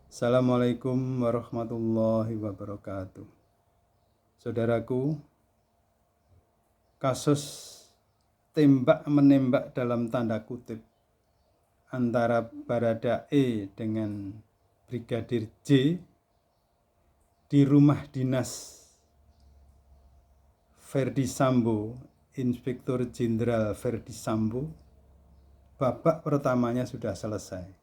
Assalamualaikum warahmatullahi wabarakatuh. Saudaraku, kasus tembak-menembak dalam tanda kutip antara Baradae dengan Brigadir J di rumah dinas Verdi Sambo, Inspektur Jenderal Verdi Sambo, babak pertamanya sudah selesai.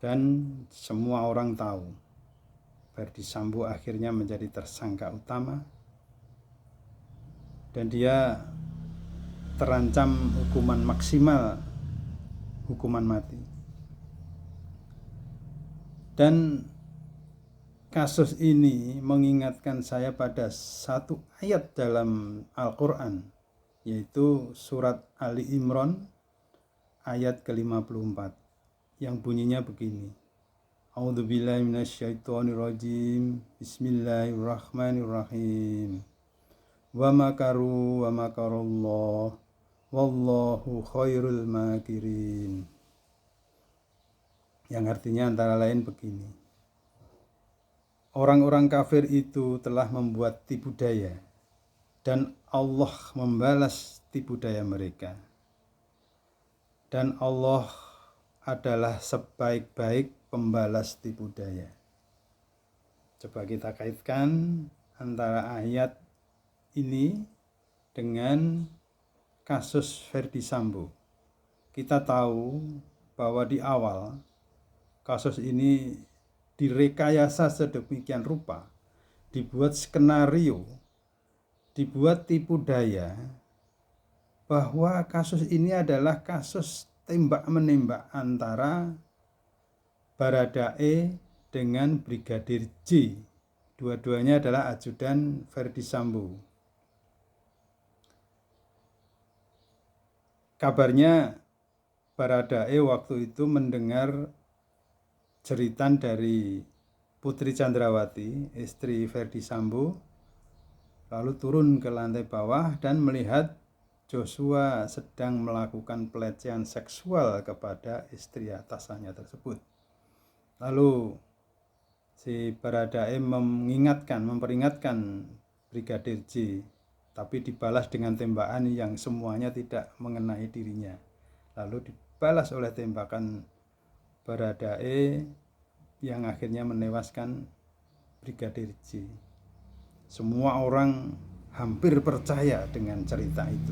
Dan semua orang tahu Verdi Sambo akhirnya menjadi tersangka utama dan dia terancam hukuman maksimal, hukuman mati. Dan kasus ini mengingatkan saya pada satu ayat dalam Al-Quran, yaitu surat Ali Imran ayat ke-54 yang bunyinya begini. A'udzubillahi minasyaitonirrajim. Bismillahirrahmanirrahim. Wa makaru wa makarallah wallahu khairul makirin. Yang artinya antara lain begini. Orang-orang kafir itu telah membuat tipu daya dan Allah membalas tipu daya mereka. Dan Allah adalah sebaik-baik pembalas tipu daya. Coba kita kaitkan antara ayat ini dengan kasus Verdi Sambo. Kita tahu bahwa di awal kasus ini direkayasa sedemikian rupa, dibuat skenario, dibuat tipu daya, bahwa kasus ini adalah kasus tembak-menembak antara Baradae dengan Brigadir J. Dua-duanya adalah ajudan Verdi Sambo. Kabarnya Baradae waktu itu mendengar jeritan dari Putri Chandrawati, istri Verdi Sambo, lalu turun ke lantai bawah dan melihat Joshua sedang melakukan pelecehan seksual kepada istri atasannya tersebut. Lalu si Baradae memperingatkan Brigadir J, tapi dibalas dengan tembakan yang semuanya tidak mengenai dirinya. Lalu dibalas oleh tembakan Baradae yang akhirnya menewaskan Brigadir J. Semua orang hampir percaya dengan cerita itu.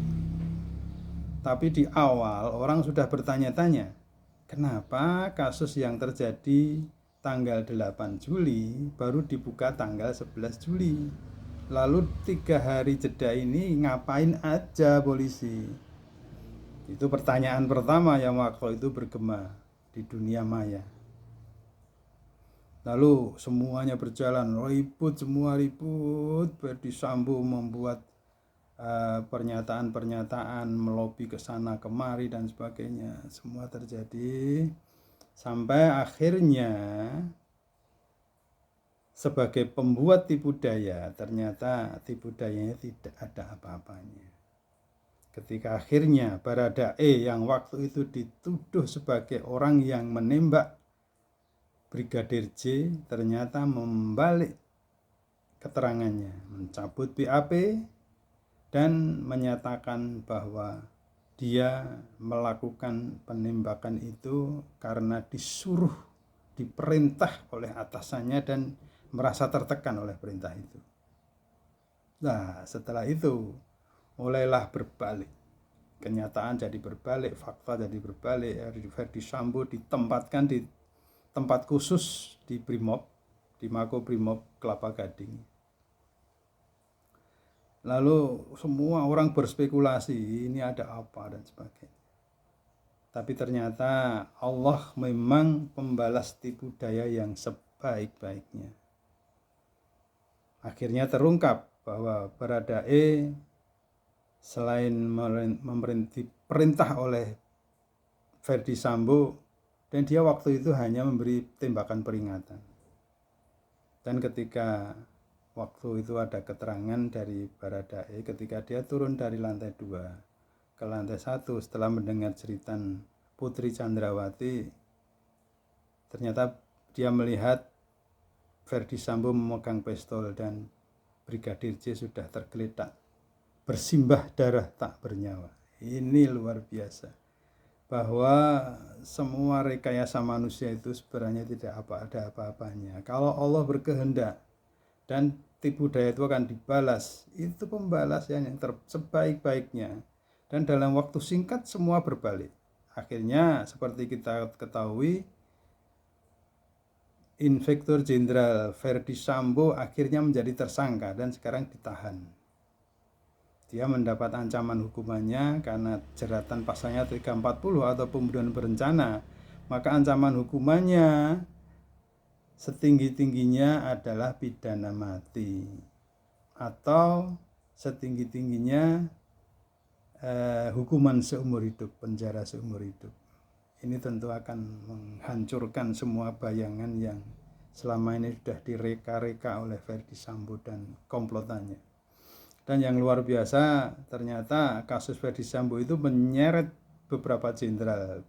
Tapi di awal orang sudah bertanya-tanya, kenapa kasus yang terjadi tanggal 8 Juli baru dibuka tanggal 11 Juli? Lalu 3 hari jeda ini ngapain aja polisi? Itu pertanyaan pertama yang waktu itu bergema di dunia maya. Lalu semuanya berjalan, semua ribut. Verdi Sambo membuat pernyataan-pernyataan, melobi ke sana kemari dan sebagainya. Semua terjadi sampai akhirnya sebagai pembuat tipu daya, ternyata tipu dayanya tidak ada apa-apanya. Ketika akhirnya Baradae yang waktu itu dituduh sebagai orang yang menembak Brigadir J, ternyata membalik keterangannya, mencabut BAP dan menyatakan bahwa dia melakukan penembakan itu karena disuruh, diperintah oleh atasannya dan merasa tertekan oleh perintah itu. Nah, setelah itu mulailah berbalik. Kenyataan jadi berbalik, fakta jadi berbalik. Verdi Sambo ditempatkan di tempat khusus di Brimob, di Makobrimob Kelapa Gading. Lalu semua orang berspekulasi ini ada apa dan sebagainya. Tapi ternyata Allah memang pembalas tipu daya yang sebaik-baiknya. Akhirnya terungkap bahwa Baradae selain perintah oleh Verdi Sambo, dan dia waktu itu hanya memberi tembakan peringatan. Dan ketika waktu itu ada keterangan dari Baradae ketika dia turun dari lantai 2 ke lantai 1 setelah mendengar cerita Putri Chandrawati, Ternyata dia melihat Verdi Sambo memegang pistol dan Brigadir J sudah tergeletak bersimbah darah tak bernyawa. Ini luar biasa, bahwa semua rekayasa manusia itu sebenarnya tidak ada apa-apanya. Kalau Allah berkehendak dan tipu daya itu akan dibalas, itu pembalasan yang sebaik-baiknya, dan dalam waktu singkat semua berbalik. Akhirnya seperti kita ketahui, Inspektur Jenderal Verdi Sambo akhirnya menjadi tersangka dan sekarang ditahan. Dia mendapat ancaman hukumannya karena jeratan pasalnya 340 atau pembunuhan berencana. Maka ancaman hukumannya setinggi-tingginya adalah pidana mati atau setinggi-tingginya hukuman seumur hidup, penjara seumur hidup. Ini tentu akan menghancurkan semua bayangan yang selama ini sudah direka-reka oleh Verdi Sambo dan komplotannya. Dan yang luar biasa, ternyata kasus Verdi Sambo itu menyeret beberapa jenderal,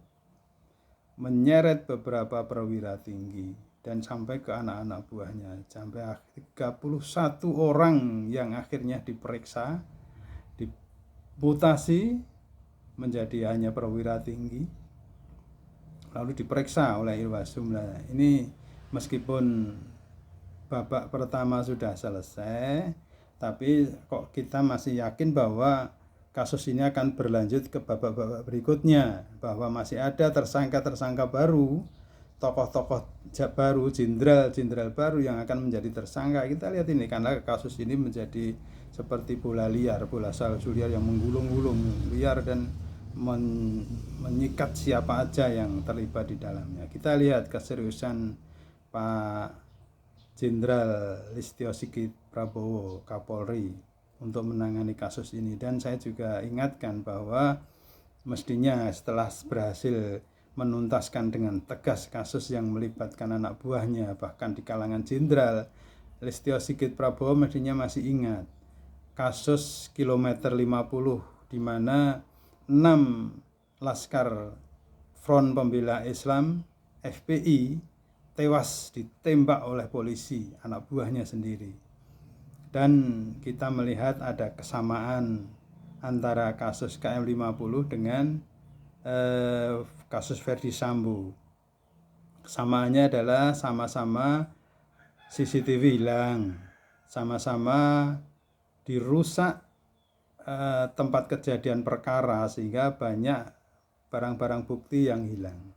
menyeret beberapa perwira tinggi, dan sampai ke anak-anak buahnya. Sampai 31 orang yang akhirnya diperiksa, dimutasi menjadi hanya perwira tinggi, lalu diperiksa oleh Irwasum. Ini meskipun babak pertama sudah selesai, tapi kok kita masih yakin bahwa kasus ini akan berlanjut ke babak-babak berikutnya, bahwa masih ada tersangka-tersangka baru, tokoh-tokoh baru, jenderal-jenderal baru yang akan menjadi tersangka. Kita lihat ini, karena kasus ini menjadi seperti bola liar, bola salju liar yang menggulung-gulung liar dan menyikat siapa aja yang terlibat di dalamnya. Kita lihat keseriusan Pak Jenderal Listio Sigit Prabowo, Kapolri, untuk menangani kasus ini. Dan saya juga ingatkan bahwa mestinya setelah berhasil menuntaskan dengan tegas kasus yang melibatkan anak buahnya, bahkan di kalangan jenderal, Listio Sigit Prabowo mestinya masih ingat kasus kilometer 50 di mana 6 Laskar Front Pembela Islam FPI tewas ditembak oleh polisi, anak buahnya sendiri. Dan kita melihat ada kesamaan antara kasus KM50 dengan kasus Verdi Sambo. Kesamaannya adalah sama-sama CCTV hilang, sama-sama dirusak tempat kejadian perkara sehingga banyak barang-barang bukti yang hilang.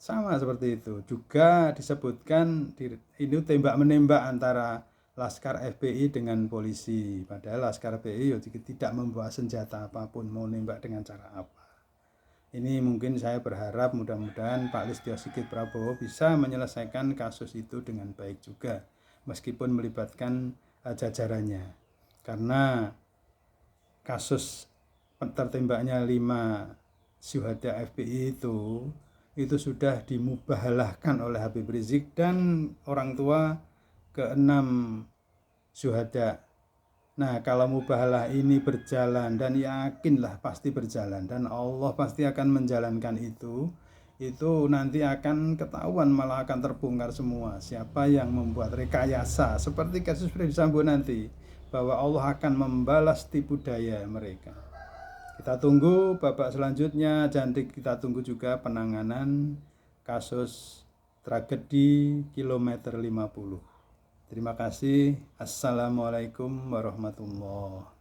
Sama seperti itu. Juga disebutkan ini tembak menembak antara Laskar FPI dengan polisi. Padahal Laskar FPI tidak membawa senjata apapun, mau nembak dengan cara apa. Ini mungkin saya berharap mudah-mudahan Pak Listio Sigit Prabowo bisa menyelesaikan kasus itu dengan baik juga, meskipun melibatkan jajarannya. Karena kasus tertembaknya 5 syuhada FPI itu sudah dimubahalahkan oleh Habib Rizik dan orang tua ke-6 syuhada. Nah, kalau mubahalah ini berjalan, dan yakinlah pasti berjalan, dan Allah pasti akan menjalankan itu nanti akan ketahuan, malah akan terbongkar semua siapa yang membuat rekayasa seperti kasus Verdi Sambo nanti, bahwa Allah akan membalas tipu daya mereka. Kita tunggu babak selanjutnya, dan kita tunggu juga penanganan kasus tragedi kilometer 50. Terima kasih. Assalamualaikum warahmatullahi wabarakatuh.